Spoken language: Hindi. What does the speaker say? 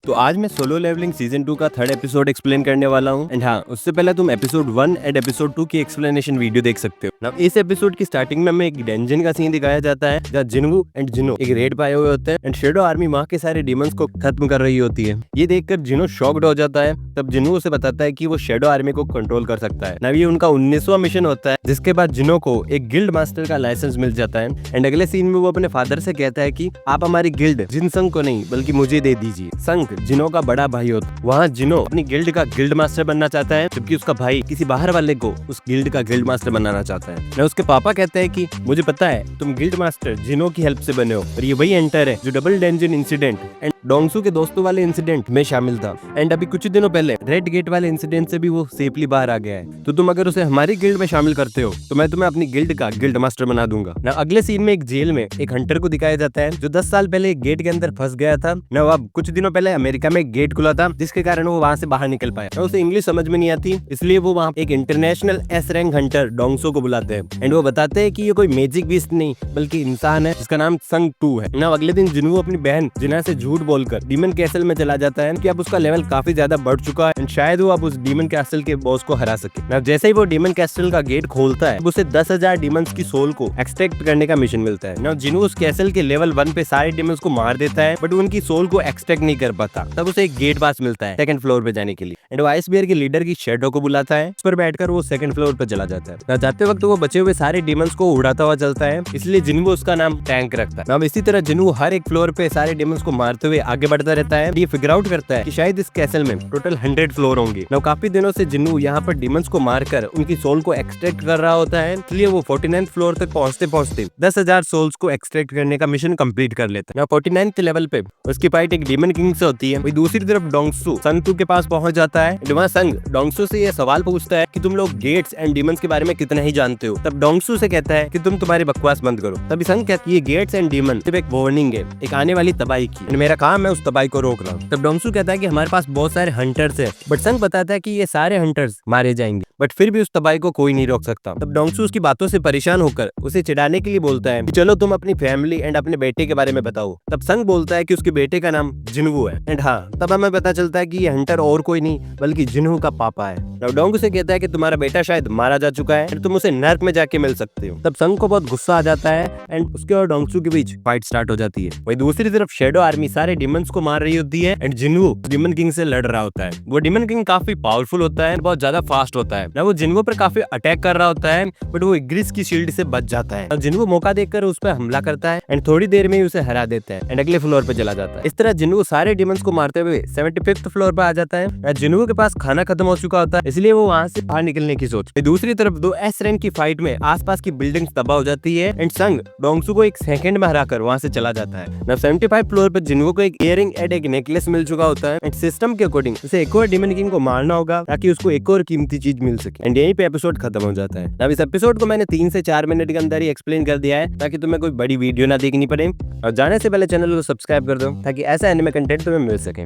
तो आज मैं सोलो लेवलिंग सीजन 2 का थर्ड एपिसोड एक्सप्लेन करने वाला हूँ। एंड हाँ, उससे पहले तुम एपिसोड 1 एंड एपिसोड 2 की एक्सप्लेनेशन वीडियो देख सकते हो। नाउ इस एपिसोड की स्टार्टिंग में हमें एक डंजन का सीन दिखाया जाता है जहाँ जिन्वू एंड जिनो एक रेड पाए हुए होते हैं एंड शेडो आर्मी वहाँ के सारे डीमंस को खत्म कर रही होती है। ये देखकर जिनो शॉक्ड हो जाता है। तब जिन्वू उसे बताता है कि वो शेडो आर्मी को कंट्रोल कर सकता है। नाउ ये उनका 19वां मिशन होता है, जिसके बाद जिनो को एक गिल्ड मास्टर का लाइसेंस मिल जाता है। एंड अगले सीन में वो अपने फादर से कहता है कि आप हमारी गिल्ड जिन संग को नहीं बल्कि मुझे दे दीजिए। संग जिनो का बड़ा भाई होता है। वहाँ जिनो अपनी गिल्ड का गिल्ड मास्टर बनना चाहता है, जबकि उसका भाई किसी बाहर वाले को उस गिल्ड का गिल्ड मास्टर बनाना चाहता है। ना उसके पापा कहते हैं कि मुझे पता है तुम गिल्ड मास्टर जिनो की हेल्प से बने हो, और ये वही एंटर है जो double dungeon incident and Dongsu के दोस्तों वाले इंसिडेंट में शामिल था। एंड अभी कुछ दिनों पहले रेड गेट वाले इंसिडेंट से भी वो सेफली बाहर आ गया है। तो तुम अगर उसे हमारी गिल्ड में शामिल करते हो तो मैं तुम्हें अपनी गिल्ड का गिल्ड मास्टर बना दूंगा। ना अगले सीन में एक जेल में एक हंटर को दिखाया जाता है जो 10 साल पहले एक गेट के अंदर फंस गया था। ना अब कुछ दिनों पहले अमेरिका में एक गेट खुला था, जिसके कारण वो वहां से बाहर निकल पाया। ना उसे इंग्लिश समझ में नहीं आती, इसलिए वो वहाँ एक इंटरनेशनल एस रैंक हंटर डोंगसो को बुलाते हैं। एंड वो बताते हैं कि ये कोई मैजिक बीस्ट नहीं बल्कि इंसान है जिसका नाम संग 2 है। ना अगले दिन जिन्वू अपनी बहन जिना से झूठ बोलकर डीमन कैसल में चला जाता है कि अब उसका लेवल काफी ज्यादा बढ़ चुका है एंड शायद वो अब उस डीमन कैसल के बॉस को हरा सके। ना जैसे ही वो डीमन कैसल का गेट खोलता है, उसे 10,000 डीमंस की सोल को एक्सट्रैक्ट करने का मिशन मिलता है। ना जिन्वू उस कैसल के लेवल 1 पे सारे डीमंस को मार देता है, बट उनकी सोल को एक्सट्रैक्ट नहीं कर पाता। तब उसे एक गेट पास मिलता है सेकंड फ्लोर पे जाने के लिए। एंड वो आइस बियर के लीडर की शेडो को बुलाता है, उस पर बैठकर वो सेकंड फ्लोर पे चला जाता है। ना जाते वक्त वो बचे हुए सारे डीमंस को उड़ाता हुआ चलता है, इसलिए जिन्वू उसका नाम टैंक रखता है। ना इसी तरह जिन्वू हर एक फ्लोर पे सारे डीमंस को मारते हुए आगे बढ़ता रहता है। ये फिगर आउट करता है कि शायद इस कैसल में टोटल 100 फ्लोर होंगे। ना काफी दिनों से जिन्वू यहाँ पर डीमंस को मारकर उनकी सोल को एक्सट्रैक्ट कर रहा होता है, इसलिए वो 49th फ्लोर तक पहुंचते पहुंचते 10,000 सोल्स को एक्सट्रैक्ट करने का मिशन कंप्लीट कर लेता है। ना 49th लेवल पे उसकी फाइट एक डीमन किंग से होती है। वही दूसरी तरफ डोंगसू संग 2 के पास पहुंच जाता है। वहाँ संग डोंगसू से ये सवाल पूछता है कि तुम लोग गेट्स एंड डीमंस के बारे में कितना ही जानते हो। तब डोंगसू से कहता है कि तुम तुम्हारी बकवास बंद करो। तभी संग कहती है ये गेट्स एंड डीमन सिर्फ एक वार्निंग है, एक आने वाली तबाही की, मेरा काम है उस तबाही को रोकना। तब डोंगसू कहता है कि हमारे पास बहुत सारे हंटर्स है, बट संग बताता है कि ये सारे हंटर्स मारे जाएंगे, बट फिर भी उस तबाही को कोई नहीं रोक सकता। तब डोंगसू उसकी बातों से परेशान होकर उसे चिढ़ाने के लिए बोलता है कि चलो तुम अपनी फैमिली एंड अपने बेटे के बारे में बताओ। तब संग बोलता है कि उसके बेटे का नाम जिन्वू है। एंड हाँ, तब हमें पता चलता है कि ये हंटर और कोई नहीं बल्कि जिन्वू का पापा है। डोंगसू से कहता है कि तुम्हारा बेटा शायद मारा जा चुका है, तुम उसे नर्क में जाके मिल सकते हो। तब संग को बहुत गुस्सा आ जाता है एंड उसके और डोंगसू के बीच फाइट स्टार्ट हो जाती है। वही दूसरी तरफ शेडो आर्मी सारे डीमंस को मार रही होती है एंड जिन्वू डीमन किंग से लड़ रहा होता है। वो डीमन किंग काफी पावरफुल होता है, बहुत ज्यादा फास्ट होता है। ना वो जिन्वू पर काफी अटैक कर रहा होता है, बट वो इग्रिस की शील्ड से बच जाता है। जिन्वू मौका देखकर उस पर हमला करता है एंड थोड़ी देर में ही उसे हरा देता है एंड अगले फ्लोर पे चला जाता है। इस तरह जिन्वू सारे डीमंस को मारते हुए 75th फ्लोर पर आ जाता है। जिन्वू के पास खाना खत्म हो चुका होता है, इसलिए वो वहाँ से बाहर निकलने की सोच। दूसरी तरफ 2 एस रैंक की फाइट में आसपास की बिल्डिंग्स तबाह हो जाती है एंड संग डोंगसू को एक सेकंड में हराकर वहाँ से चला जाता है। ना 75 फ्लोर पर जिन्वू को एक इयरिंग एंड एक नेकलेस मिल चुका होता है एंड सिस्टम के अकॉर्डिंग उसे एक और डीमन किंग को मारना होगा ताकि उसको एक और कीमती चीज मिल सके। एंड यहीं पे एपिसोड खत्म हो जाता है। अब इस एपिसोड को मैंने 3 से 4 मिनट के अंदर ही एक्सप्लेन कर दिया है ताकि तुम्हें कोई बड़ी वीडियो ना देखनी पड़े। और जाने से पहले चैनल को सब्सक्राइब कर दो ताकि ऐसा एनिमे कंटेंट तुम्हें मिल सके।